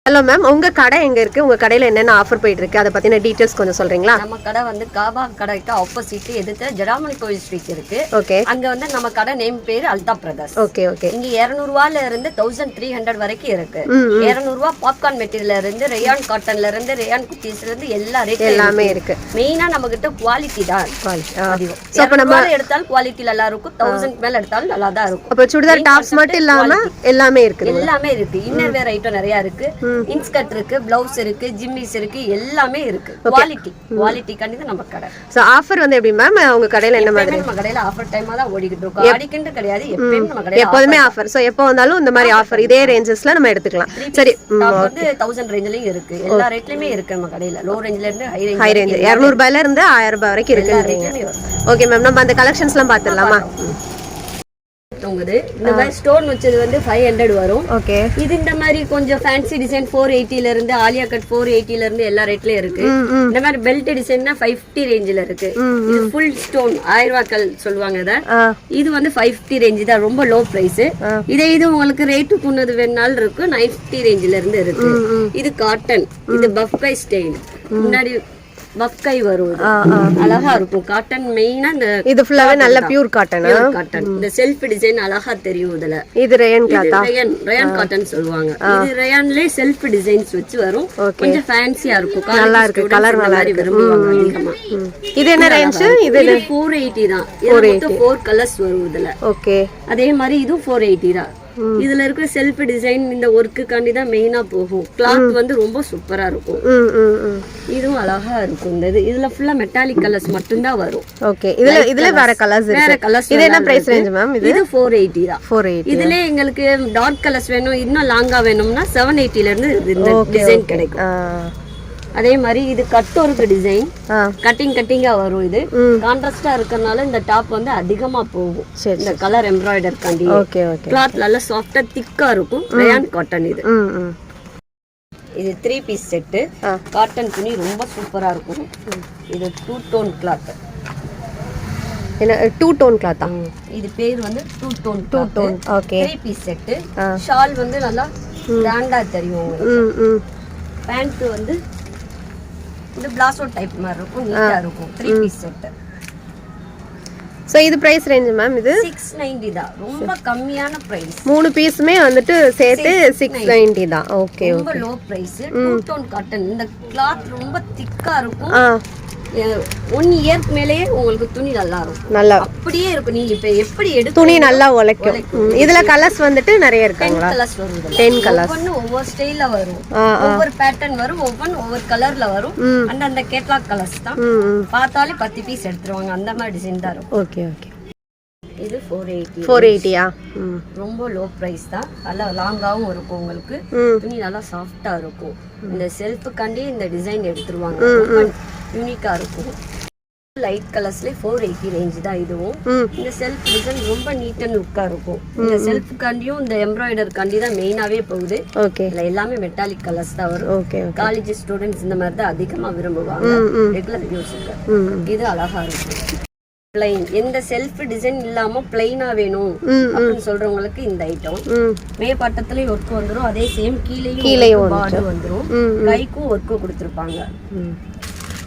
Hello ma'am, உங்க கடை எங்க இருக்கு? உங்க கடையில என்னென்ன ஆஃபர் போயிட்டு இருக்கு? அதை பத்தின டீடைல்ஸ் கொஞ்சம் சொல்றீங்களா? நம்ம கடை வந்து காபா கடைக்கு ஆப்போசிட் எதிர்த்து ஜடாமணி கோயில் ஸ்ட்ரீட் இருக்கு. ஓகே. அங்க வந்து நம்ம கடை நேம் பேரு அல்தா பிரதர்ஸ். Okay okay. இங்க 200 ரூபாயில இருந்து 1300 வரைக்கும் இருக்கு. 200 ரூபாய் பாப்கார்ன் மெட்டீரியல்ல இருந்து ரயான் காட்டன்ல இருந்து ரயான் குர்தீஸ்ல இருந்து எல்லா ரேட் எல்லாமே இருக்கு. மெயினா நம்ம கிட்ட குவாலிட்டி தான். அதிகம். சோ அப்ப நம்ம எடுத்தாலும் குவாலிட்டி நல்லா இருக்கும். 1000 மேல எடுத்தாலும் நல்லா தான் இருக்கும். அப்ப சுடிதார் டாப்ஸ் மட்டும் இல்லாம எல்லாமே இருக்கு. எல்லாமே இருக்கு. இன்னர் வேர் ஐட்டம் நிறைய இருக்கு. இன்ஸ்கர்ட் இருக்கு, பிளவுஸ் இருக்கு, ஜிம்மிஸ் இருக்கு, எல்லாமே இருக்கு. குவாலிட்டி கண்டிப்பா நம்ம கடை. சோ ஆஃபர் வந்து எப்படி மேம் உங்க கடையில என்ன மாதிரி? நம்ம கடையில ஆஃபர் டைமா தான் ஓடிக்கிட்டு இருக்கோம். அடிக்கிட்டு கிடையாது, எப்பவுமே நம்ம கடையில எப்பவுமே ஆஃபர். சோ எப்போ வந்தாலும் இந்த மாதிரி ஆஃபர் இதே ரேஞ்சஸ்ல நம்ம எடுத்துக்கலாம். சரி, வந்து 1000 ரேஞ்சிலயும் இருக்கு. எல்லா ரேட்லயுமே இருக்கு நம்ம கடையில. லோ ரேஞ்சில இருந்து ஹை ரேஞ்ச் 200 ரூபாயில இருந்து 1000 ரூபாய் வரைக்கும் இருக்குன்றீங்க. ஓகே மேம், நம்ம அந்த கலெக்ஷன்ஸ்லாம் பாத்துடலாமா? இந்த மாதிரி ஸ்டோன் வச்சது வந்து 500 வரும். ஓகே. இது இந்த மாதிரி கொஞ்சம் ஃபேன்சி டிசைன் 480 ல இருந்து ஆலியா கட் 480 ல இருந்து எல்லா ரேட்லயும் இருக்கு. இந்த மாதிரி பெல்ட் டிசைன்னா 50 ரேஞ்சில இருக்கு. இது ஃபுல் ஸ்டோன் 1000 ரூபாய்கள் சொல்லுவாங்க இத. இது வந்து 50 ரேஞ்ச் தான், ரொம்ப லோ பிரைஸ். இது உங்களுக்கு ரேட்டு கூடது வேணாலும் இருக்கு. 90 ரேஞ்சில இருந்து இருக்கு. இது காட்டன், இது பஃப்கை ஸ்டைல். முன்னாடி பஃப்கை வரும், அழகா இருக்கும். காட்டன் மெயினா இந்த இது ஃபுல்லாவே நல்ல பியூர் காட்டன். இந்த செல்ஃப் டிசைன் அழகா தெரியும். இதுல இது ரயான் கிளாத்தா? ரயான் காட்டன் சொல்லுவாங்க. இது ரயான்லயே செல்ஃப் டிசைன்ஸ் வச்சு வரும். கொஞ்சம் ஃபேன்சியா இருக்கும். நல்லா இருக்கு, கலர் நல்லா இருக்கு, விரும்புவாங்க அதிகமா. இது என்ன ரேஞ்ச்? இது 480 தான். இதுல 4 கலர்ஸ் வரும் இதுல. ஓகே. அதே மாதிரி இதுவும் 480 தான். இதுல இருக்கிற செல்ஃப் டிசைன் இந்த ஒர்க்குக்காண்டி தான் மெயினா போகும். கிளாத் வந்து ரொம்ப சூப்பரா இருக்கும். இதுவும் அழகா இருக்கும். இந்த இதுல ஃபுல்லா மெட்டாலிக் கலர்ஸ் மட்டும் தான் வரும். ஓகே. இதுல வேற கலர்ஸ் இருக்கு. வேற கலர்ஸ். இது என்ன பிரைஸ் ரேஞ்ச் மேம்? இது 480 தான். 480. இதுல எங்களுக்கு டார்க் கலர்ஸ் வேணும், இன்னும் லாங்கா வேணும்னா 780 ல இருந்து இந்த டிசைன் கிடைக்கும். அதே மாதிரி இது கட் ஒர்க் டிசைன், கட்டிங்கா வரும். இது கான்ட்ராஸ்டா இருக்கறனால இந்த டாப் வந்து அதிகமா போகும். இந்த கலர் எம்ப்ராய்டர் காண்டி. Okay okay. கிளாத் நல்லா சாஃப்ட்டா திக்கா இருக்கும். ரயான் காட்டன் இது. இது 3 பீஸ் செட். காட்டன் துணி ரொம்ப சூப்பரா இருக்கும். இது 2 டோன் கிளாத். என்ன 2 டோன் கிளாத்தா? இது பேர் வந்து 2 tone. 2 tone. Okay. 3 piece set. Shawl வந்து நல்லா கிராண்டா தெரியும் உங்களுக்கு. பேண்ட் வந்து இந்த பிளாசோ டைப் மாதிரி இருக்கும், நீட்டா இருக்கும். 3 பீஸ் செட். சோ இது பிரைஸ் ரேஞ்ச் மேம்? இது 690 தான். ரொம்ப கம்மியான பிரைஸ். 3 பீஸ்மே வந்துட்டு சேர்த்து 690 தான். ஓகே. ரொம்ப லோ பிரைஸ். 2 tone cotton. இந்த கிளாத் ரொம்ப திக்கா இருக்கும். 1 இயர்க்கு மேலயே உங்களுக்கு துணி நல்லா இருக்கும். நல்லா அப்படியே இருக்கும். நீங்க இப்ப எப்படி எடுத்து துணி நல்லா உழைக்கும். இதுல கலர்ஸ் வந்துட்டு நிறைய இருக்காங்களா? 10 கலர்ஸ் வரும். 10 கலர்ஸ். ஒவ்வொரு ஸ்டைல்ல வரும், ஒவ்வொரு பேட்டர்ன் வரும், ஒவ்வொரு கலர்ல வரும். அந்த கேட்லாக் கலர்ஸ் தான். பார்த்தாலே 10 பீஸ் எடுத்துருவாங்க. அந்த மாதிரி டிசைன் தான் இருக்கும். Okay okay. இது 480. 480யா? ரொம்ப லோ பிரைஸ் தான். நல்லா லாங்காவும் இருக்கும் உங்களுக்கு. துணி நல்லா சாஃப்டா இருக்கும். இந்த செல்ஃபுக்காண்டி இந்த டிசைன் எடுத்துருவாங்க. யூனிக்கா இருக்கும். லைட் கலர்ஸ்ல 480 ரேஞ்ச் தான் இதுவும். இந்த செல்ஃப் டிசைன் ரொம்ப நீட் அண்ட் லுக்கா இருக்கும். இந்த செல்ஃபுக்காண்டியும் இந்த எம்ப்ராய்டர் காண்டி தான் மெயினாவே போகுது. ஓகே. இதுல எல்லாமே மெட்டாலிக் கலர்ஸ் தான் வரும். ஓகே. காலேஜ் ஸ்டூடெண்ட்ஸ் இந்த மாதிரி தான் அதிகமா விரும்புவாங்க. ரெகுலர் யூஸ்க்கு இது அழகா இருக்கும். பிளைன், எந்த செல்ஃப் டிசைன் இல்லாம பிளைனா வேணும் அப்படின்னு சொல்றவங்களுக்கு இந்த ஐட்டம். மேற்பட்டத்துலயும் ஒர்க் வந்துரும். அதே சேம் கீழேயும் பார்டர் வந்துரும். கைக்கும் ஒர்க் கொடுத்திருப்பாங்க.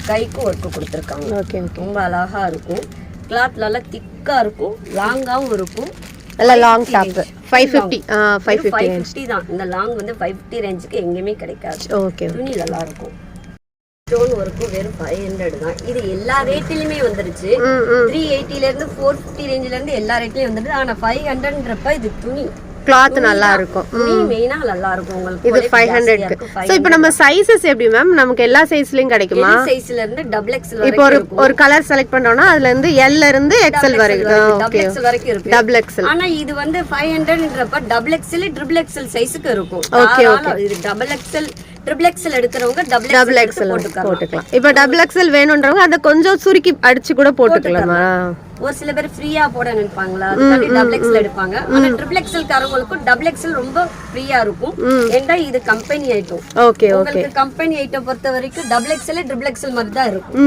கைக்கும் ஒர்க் கொடுத்திருக்காங்க. ஓகே. ரொம்ப அழகா இருக்கும். கிளாத் நல்லா திக்கா இருக்கும், லாங்காவும் இருக்கும். நல்ல லாங் டாப் 550. 550 தான். இந்த லாங் வந்து 550 ரேஞ்சுக்கு எங்கேயுமே கிடைக்காது. ஓகே. துணி நல்லா இருக்கும். ஸ்டோன் ஒர்க்கும் வெறும் 500 தான். இது எல்லா ரேட்லயுமே வந்துருச்சு. 380 ல இருந்து 450 ரேஞ்சில இருந்து எல்லா ரேட்லயும் வந்துருது. ஆனா 500ன்றப்ப இது துணி கிளாத் நல்லா இருக்கும். மெயினா நல்லா இருக்கும் உங்களுக்கு. இது 500க்கு. சோ இப்போ நம்ம சைஸஸ் எப்படி மேம்? நமக்கு எல்லா சைஸ்லயும் கிடைக்குமா? எல்லா சைஸ்ல இருந்து டபுள் எக்ஸ்எல் வரைக்கும். இப்போ ஒரு கலர் செலக்ட் பண்றோம்னா அதுல இருந்து L ல இருந்து XL வரைக்கும். டபுள் எக்ஸ்எல் வரைக்கும் இருக்கு. Double XL. ஆனா இது வந்து 500ன்றப்ப டபுள் எக்ஸ்எல் ட்ரிபிள் எக்ஸ்எல் சைஸ்க்கு இருக்கும். Okay okay. இது டபுள் எக்ஸ்எல் ட்ரிபிள் எக்ஸ்எல் எடுக்கிறவங்க டபுள் எக்ஸ்எல் போட்டுக்கலாம். இப்போ டபுள் எக்ஸ்எல் வேணும்ன்றவங்க அத கொஞ்சம் சுருக்கி அடிச்சு கூட போட்டுக்கலாமா? ஒரு சில பேர் ஃப்ரீயா போட நினைப்பாங்களா, அதுக்காண்டி டபுள் எக்ஸ்எல் எடுப்பாங்க. ஆனா ட்ரிபிள் எக்ஸ்எல் காரங்களுக்கும் டபுள் எக்ஸ்எல் ரொம்ப ஃப்ரீயா இருக்கும். ஏன்னா இது கம்பெனி ஐட்டம். Okay okay. உங்களுக்கு கம்பெனி ஐட்டம் பொறுத்த வரைக்கும் டபுள் எக்ஸ்எல் ட்ரிபிள் எக்ஸ்எல் மாதிரி தான் இருக்கும்.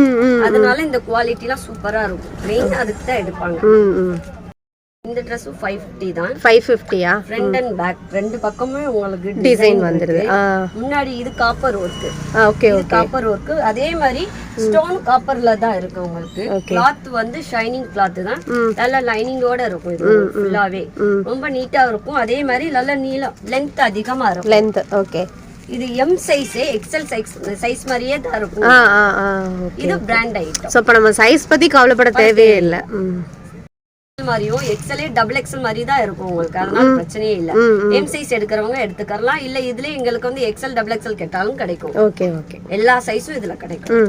அதனால இந்த குவாலிட்டி எல்லாம் சூப்பரா இருக்கும். மெயின் அதுக்கு தான் எடுப்பாங்க. இந்த ட்ரெஸ்ஸும் 550 தான். 550யா? ஃப்ரண்ட் அண்ட் பேக் ரெண்டு பக்கமே உங்களுக்கு டிசைன் வந்துருது. முன்னாடி இது copper work. Okay okay. Copper work அதே மாதிரி ஸ்டோன் காப்பர்ல தான் இருக்கு உங்களுக்கு. கிளாத் வந்து ஷைனிங் கிளாத் தான். நல்ல லைனிங்கோட இருக்கும் இது ஃபுல்லாவே. ரொம்ப நீட்டா இருக்கும். அதே மாதிரி நல்ல நீளம் லெந்த் அதிகமா இருக்கும். Length okay. இது எம் சைஸ் எக்ஸ்எல் சைஸ் மாதிரியே தான் இருக்கும். இது பிராண்ட் ஐட்டம். சோ இப்ப நம்ம சைஸ் பத்தி கவலைப்பட தேவையே இல்ல. மாதிரியும் எக்ஸ்எல்ஏ டபுள் எக்ஸ்எல் மாதிரி தான் இருக்கும் உங்களுக்கு. அதனால பிரச்சனையே இல்ல. எம் சைஸ் எடுக்கிறவங்க எடுத்துக்கலாம். இல்ல இதுல எங்களுக்கு வந்து எக்ஸ்எல் டபுள் எக்ஸ்எல் கேட்டாலும் கிடைக்கும். Okay okay. எல்லா சைஸும் இதுல கிடைக்கும்.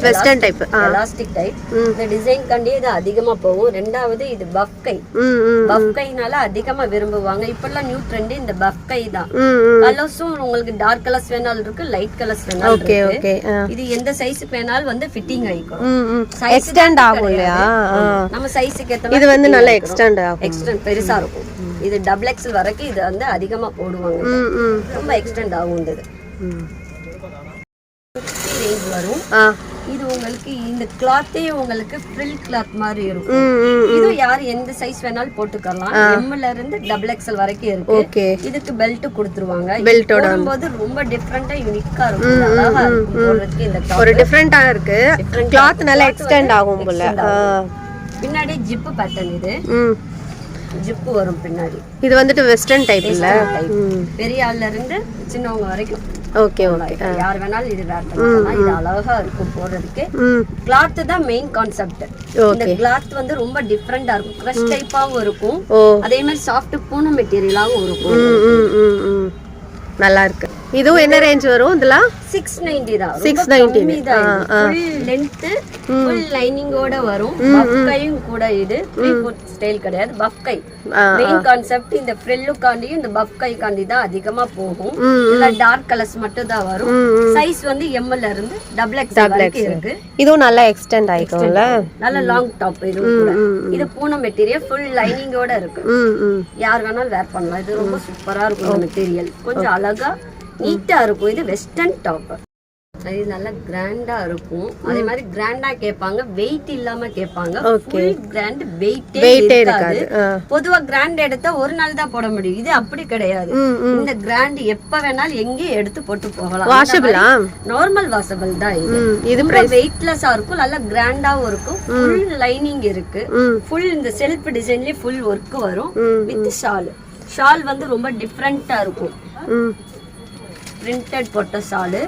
Western type elastic type. இந்த டிசைன் கண்டி இது அதிகமா போகும். ரெண்டாவது இது பஃப் கை. பஃப் கைனால அதிகமா விரும்புவாங்க. இப்பெல்லாம் நியூ ட்ரெண்ட் இந்த பஃப் கை தான். கலர்ஸும் உங்களுக்கு டார்க் கலர்ஸ் வேணாலும் இருக்கு, லைட் கலர்ஸ் வேணாலும் இருக்கு. இது எந்த சைஸ்க்கு வேணாலும் வந்து ஃபிட்டிங் ஆயிக்கும். எக்ஸ்டெண்ட் ஆகும் இல்லையா? நம்ம சைஸ்க்கு ஏத்த இது வந்து நல்ல எக்ஸ்டெண்ட் ஆகும். எக்ஸ்டெண்ட் பெருசா இருக்கும். இது டபுள் எக்ஸ்எல் வரைக்கும் இது வந்து அதிகமா போடுவாங்க. ரொம்ப எக்ஸ்டெண்ட் ஆகும் இது. ரேஞ்ச் வரும். இது உங்களுக்கு இந்த கிளாத்தே உங்களுக்கு ஃப்ரில் கிளாத் மாதிரி இருக்கும். இது யார் எந்த சைஸ் வேணாலும் போட்டுக்கலாம். எம்ல இருந்து டபுள் எக்ஸ்எல் வரைக்கும் இருக்கு. இதுக்கு பெல்ட் கொடுத்துருவாங்க. பெல்ட்டோட போது ரொம்ப டிஃபரெண்டா யூனிக்கா இருக்கும். அழகா இருக்கும் போறதுக்கு. இந்த டாப் ஒரு டிஃபரெண்டா இருக்கு. கிளாத் நல்லா எக்ஸ்டெண்ட் ஆகும் போல. பின்னாடி ஜிப் பேட்டர்ன். இது ஜிப் வரும் பின்னாடி. இது வந்துட்டு வெஸ்டர்ன் டைப் இல்ல? பெரிய ஆள்ல இருந்து சின்னவங்க வரைக்கும். Okay okay. யார் வேணாலும் இது வேர் பண்ணலாம். இது அழகா இருக்கும் போறதுக்கு. கிளாத் தான் மெயின் கான்செப்ட். இந்த கிளாத் வந்து ரொம்ப டிஃபரெண்டா இருக்கும். கிரஷ் டைப்பாவும் இருக்கும். அதே மாதிரி சாஃப்ட் பூனை மெட்டீரியலாவும் இருக்கும். நல்லா இருக்கு. இதுவும் என்ன ரேஞ்ச் வரும்? இதெல்லாம் 690 தான். 690 தான். ஃபுல் லெந்த் ஃபுல் லைனிங்கோட வரும். பஃப் கையும் கூட. இது த்ரீ ஃபோர்த் ஸ்டைல் கிடையாது. பஃப் கை மெயின் கான்செப்ட். இந்த ஃப்ரில்லுக்காண்டி இந்த பஃப் கை காண்டி தான் அதிகமா போகும். இல்ல டார்க் கலர்ஸ் மட்டும் தான் வரும். சைஸ் வந்து எம்ல இருந்து டபுள் எக்ஸ்எல் வரைக்கும் இருக்கு. இதுவும் நல்லா எக்ஸ்டெண்ட் ஆயிக்கும்ல. நல்ல லாங் டாப். இது கூட இது பூனை மெட்டீரியல் ஃபுல் லைனிங்கோட இருக்கு. யார் வேணாலும் வேர் பண்ணலாம். இது ரொம்ப சூப்பரா இருக்கும். மெட்டீரியல் கொஞ்சம் அழகா நீட்டா இருக்கும். இது வெஸ்டர்ன் டாப். இது நல்லா கிராண்டா இருக்கும். அதே மாதிரி கிராண்டா கேட்பாங்க. வெயிட் இல்லாம கேட்பாங்க. ஃபுல் கிராண்ட் வெயிட்டே இருக்காது. பொதுவா கிராண்ட் எடுத்தா ஒரு நாள் தான் போட முடியும். இது அப்படி கிடையாது. இந்த கிராண்ட் எப்ப வேணாலும் எங்கே எடுத்து போட்டு போகலாம். வாஷபிளா? நார்மல் வாஷபிள் தான். இது ரொம்ப வெயிட்லெஸ்ஸா இருக்கும். நல்லா கிராண்டாவும் இருக்கும். ஃபுல் லைனிங் இருக்கு. ஃபுல் இந்த செல்ஃப் டிசைன்லயே ஃபுல் ஒர்க் வரும். With shawl. ஷால் வந்து ரொம்ப டிஃபரெண்டா இருக்கும். பிரிண்டட் போட்ட ஷாலு.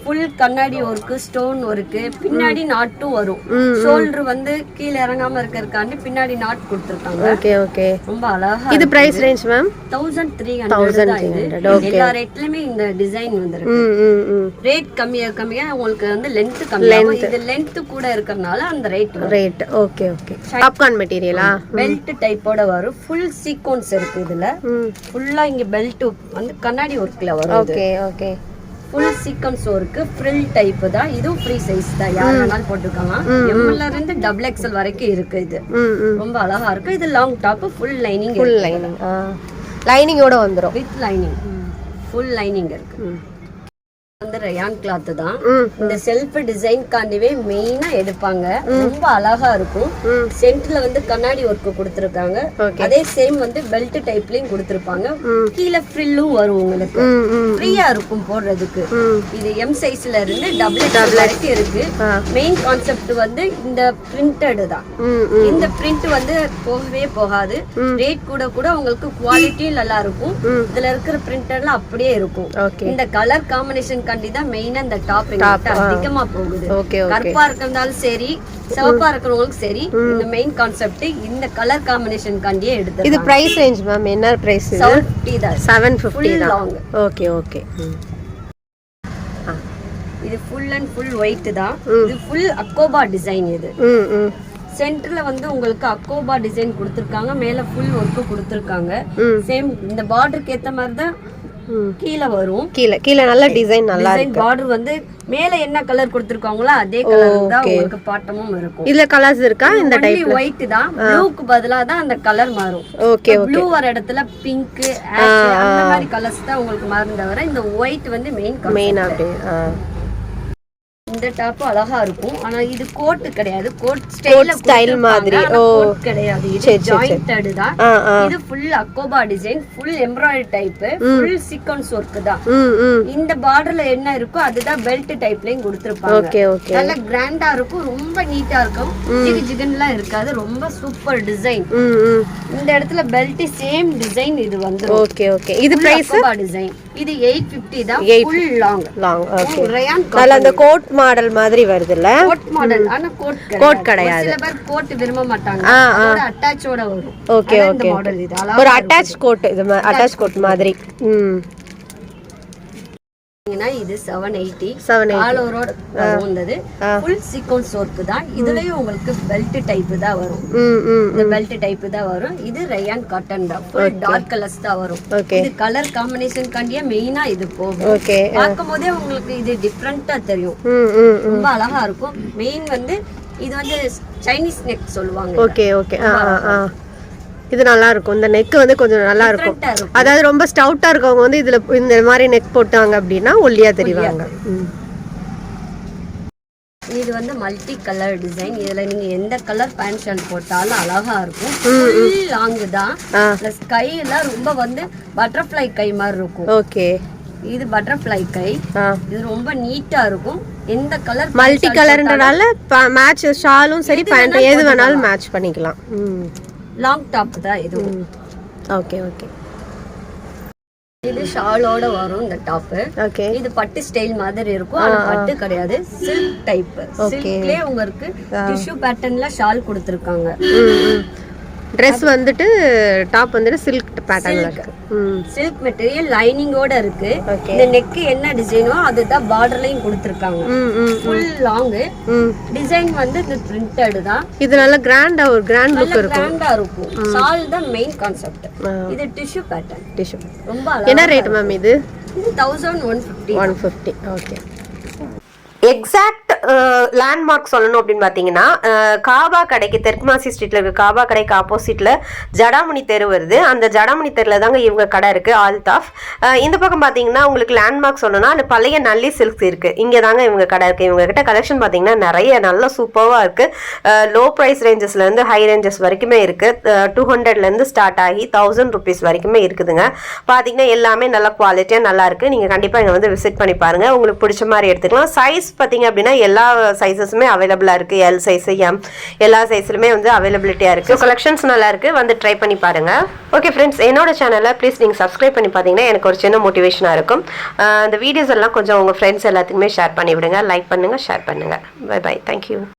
ஃபுல் கண்ணாடி ஒர்க்கு, ஸ்டோன் ஒர்க்கு. பின்னாடி நாட்டும் வரும். ஷோல்டர் வந்து கீழே இறங்காம இருக்கிறதுக்காண்டி பின்னாடி நாட் கொடுத்துருக்காங்க. Okay okay. ரொம்ப அழகா. இது பிரைஸ் ரேஞ்ச் மேம் 1300 தான். இது எல்லா ரேட்லயுமே இந்த டிசைன் வந்துருக்கு. ரேட் கம்மியா கம்மியா உங்களுக்கு வந்து லென்த் கம்மியாகும். இது லென்த் கூட இருக்கறனால அந்த ரேட். Okay okay. பாப்கார்ன் மெட்டீரியலா? பெல்ட் டைப்போட வரும். ஃபுல் சீக்வென்ஸ் இருக்கு இதுல. ஃபுல்லா இங்க பெல்ட் வந்து கண்ணாடி ஒர்க்ல வரும். Okay okay. Full sequence work. Frill type தான். இதுவும் ஃப்ரீ சைஸ் தான். யார் வேணாலும் போட்டுக்கலாம். எம்ல இருந்து டபுள் எக்ஸ்எல் வரைக்கும் இருக்கு. இது ரொம்ப அழகா இருக்கு. இது long top. Full lining. Full lining. லைனிங்கோட வந்துரும். With lining. ஃபுல் லைனிங் இருக்கு. வந்து ரயான் கிளாத் தான். இந்த செல்ஃப் டிசைன் காண்டிவே மெயினா எடுப்பாங்க. ரொம்ப அழகா இருக்கும். சென்டர்ல வந்து கண்ணாடி ஒர்க் கொடுத்திருக்காங்க. அதே சேம் வந்து பெல்ட் டைப்லயும் கொடுத்திருப்பாங்க. கீழ ஃப்ரில்லும் வரும் உங்களுக்கு. ஃப்ரீயா இருக்கும் போடுறதுக்கு. இது எம் சைஸ்ல இருந்து டபுள் வரைக்கும் இருக்கு. மெயின் கான்செப்ட் வந்து இந்த பிரிண்டட் தான். இந்த பிரிண்ட் வந்து போகவே போகாது. ரேட் கூட கூட உங்களுக்கு குவாலிட்டியும் நல்லா இருக்கும். இதுல இருக்கிற பிரிண்டர்லாம் அப்படியே இருக்கும். இந்த கலர் காம்பினேஷன் தான் மெயினா இந்த டாப் அதிகமா போகுது. கருப்பா இருக்கிறதாலும் சரி, சிவப்பா இருக்கிறவங்களுக்கு சரி, இந்த மெயின் கான்செப்ட் இந்த கலர் காம்பினேஷன் காண்டியே எடுத்து. இது பிரைஸ் ரேஞ்ச் மேம் என்ன பிரைஸ்? 750 தான். 750 தான். Okay okay. இது ஃபுல் அண்ட் ஃபுல் ஒயிட் தான். இது ஃபுல் அக்கோபா டிசைன். இது சென்டர்ல வந்து உங்களுக்கு அக்கோபா டிசைன் கொடுத்திருக்காங்க. மேல ஃபுல் ஒர்க் கொடுத்திருக்காங்க. சேம் இந்த பார்டருக்கு ஏத்த மாதிரி தான் கீழ வரும். கீழ நல்ல டிசைன் நல்லா இருக்கு. பார்டர் வந்து மேல என்ன கலர் கொடுத்திருக்காங்களோ அதே கலர் தான் உங்களுக்கு பாட்டமும் இருக்கும். இதுல கலர்ஸ் இருக்கா? இந்த டைப்ல ஒயிட் தான். ப்ளூக்கு பதிலா தான் அந்த கலர் மாறும். Okay okay. ப்ளூ வர இடத்துல பிங்க், ஆஷ் அந்த மாதிரி கலர்ஸ் தான் உங்களுக்கு மாறும். தவிர இந்த ஒயிட் வந்து மெயின். அப்படியே. இந்த இந்த டாப் அழகா இருக்கும். ஆனா இது கோட் கிடையாது, கோட் ஸ்டைல் மாதிரி. ஓ கிடையாது, இது ஜாயிண்டட் தான். இது ஃபுல் அக்கோபா design, full embroidery type, full sequence work தான். இந்த பார்டர்ல என்ன இருக்கோ அதுதான் பெல்ட் டைப்லயும் கொடுத்திருப்பாங்க. ஓகே ஓகே, நல்ல கிராண்டா இருக்கும், ரொம்ப நீட்டா இருக்கும், ஜிகு ஜிகுன்னுலாம் இருக்காது, ரொம்ப சூப்பர் டிசைன். இந்த இடத்துல பெல்ட் சேம் டிசைன் இது வந்து. ஓகே ஓகே, இது பிரைஸ் டிசைன் இது 850 தான், ஃபுல் லாங். ஓகே, ரயான் நல்ல அந்த கோட் மாடல் மாதிரி வருதுல்ல. கோட் மாடல், ஆனா கோட் கிடையாது. சில பேர் கோட் விரும்ப மாட்டாங்க, அதோட அட்டாச்சோட வரும். ஓகே ஓகே, மாடல் இது ஒரு அட்டாச் கோட், இது அட்டாச் கோட் மாதிரி. இது 780 780 ஆல் ஓவர் வந்தது. ஃபுல் சீக்வென்ஸ் வர்க் தான். இதுலயும் உங்களுக்கு பெல்ட் டைப் தான் வரும். இந்த பெல்ட் டைப் தான் வரும். இது ரயான் காட்டன் தான், ஃபுல் டார்க் கலர்ஸ் தான் வரும். இது கலர் காம்பினேஷன் காண்டியே மெயினா இது போகும். ஓகே, பார்க்கும்போதே உங்களுக்கு இது டிஃபரண்டா தெரியும், ரொம்ப அழகா இருக்கும். மெயின் வந்து இது வந்து சைனீஸ் நெக் சொல்லுவாங்க. ஓகே ஓகே, இது நல்லா இருக்கும். இந்த நெக் வந்து கொஞ்சம் நல்லா இருக்கும். அதாவது ரொம்ப ஸ்டவுட்டா இருக்கவங்க வந்து இதுல இந்த மாதிரி நெக் போட்டாங்க அப்படின்னா ஒல்லியா தெரிவாங்க. இது வந்து மல்டி கலர் டிசைன். இதுல நீங்க எந்த கலர் பேண்ட் ஷர்ட் போட்டாலும் அழகா இருக்கும். ஃபுல் லாங் தான், பிளஸ் கை எல்லாம் ரொம்ப வந்து பட்டர்ஃப்ளை கை மாதிரி இருக்கும். ஓகே, இது பட்டர்ஃப்ளை கை. இது ரொம்ப நீட்டா இருக்கும். எந்த கலர் மல்டி கலர்ன்றனால மேட்ச் ஷாலும் சரி பேண்ட் எது வேணாலும் மேட்ச் பண்ணிக்கலாம். லாங் டாப் தான் இது. ஓகே ஓகே, இது ஷாலோட வரும் இந்த டாப். ஓகே, இது பட்டு ஸ்டைல் மாதிரி இருக்கும், ஆனா பட்டு கிடையாது, சில்க் டைப். சில்க்லயே உங்களுக்கு டிஷ்யூ பேட்டர்ன்ல ஷால் கொடுத்திருக்காங்க. Dress வந்துட்டு டாப் வந்துட்டு சில்க் பேட்டர்ன்ல இருக்கு. சில்க் மெட்டீரியல் லைனிங்கோட இருக்கு. இந்த நெக் என்ன டிசைனோ அதுதான் பார்டர்லயும் கொடுத்திருக்காங்க. ஃபுல் லாங் டிசைன் வந்து இது பிரிண்டட் தான். இது நல்ல கிராண்டா, ஒரு கிராண்ட் லுக் இருக்கும், கிராண்டா இருக்கும். ஷால் தான் மெயின் கான்செப்ட். இது டிஷ்யூ பேட்டர்ன். டிஷ்யூ ரொம்ப அழகா. என்ன ரேட் மேம் இது? இது 1150. ஓகே. எக்ஸாக்ட் லேண்ட்மார்க் சொல்லணும் அப்படின்னு பார்த்தீங்கன்னா, காபா கடைக்கு தெற்குமாசி ஸ்ட்ரீட்ல இருக்க காபா கடைக்கு ஆப்போசிட்ல ஜடாமணி தெரு வருது. அந்த ஜடாமணி தெருல தாங்க இவங்க கடை இருக்கு, ஆல்தாஃப். இந்த பக்கம் பார்த்தீங்கன்னா உங்களுக்கு லேண்ட்மார்க் சொல்லணும்னா அந்த பழைய நல்லி சில்க்ஸ் இருக்கு, இங்கே தாங்க இவங்க கடை இருக்கு. இவங்க கிட்ட கலெக்ஷன் பார்த்தீங்கன்னா நிறைய நல்ல சூப்பராக இருக்கு. லோ ப்ரைஸ் ரேஞ்சஸ்ல இருந்து ஹை ரேஞ்சஸ் வரைக்குமே இருக்கு. 200ல இருந்து ஸ்டார்ட் ஆகி 1000 rupees வரைக்குமே இருக்குதுங்க. பார்த்தீங்கன்னா எல்லாமே நல்ல குவாலிட்டியாக நல்லா இருக்கு. நீங்க கண்டிப்பா இங்க வந்து விசிட் பண்ணி பாருங்க, உங்களுக்கு பிடிச்ச மாதிரி எடுத்துக்கலாம். சைஸ் பார்த்தீங்க அப்படின்னா எல்லா சைஸஸுமே அவைலபிளா இருக்கு. எல் சைஸ், எம், எல்லா சைஸ்லுமே வந்து அவைலபிலிட்டியா இருக்கு. கலெக்ஷன்ஸ் நல்லா இருக்கு, வந்து ட்ரை பண்ணி பாருங்க. ஓகே ஃப்ரெண்ட்ஸ், என்னோட சேனலை ப்ளீஸ் நீங்க சப்ஸ்கிரைப் பண்ணி பார்த்தீங்கன்னா எனக்கு ஒரு சின்ன மோட்டிவேஷனா இருக்கும். இந்த வீடியோஸ் எல்லாம் கொஞ்சம் உங்க ஃப்ரெண்ட்ஸ் எல்லாத்துக்குமே ஷேர் பண்ணி விடுங்க. லைக் பண்ணுங்க, ஷேர் பண்ணுங்க. Bye bye, thank you.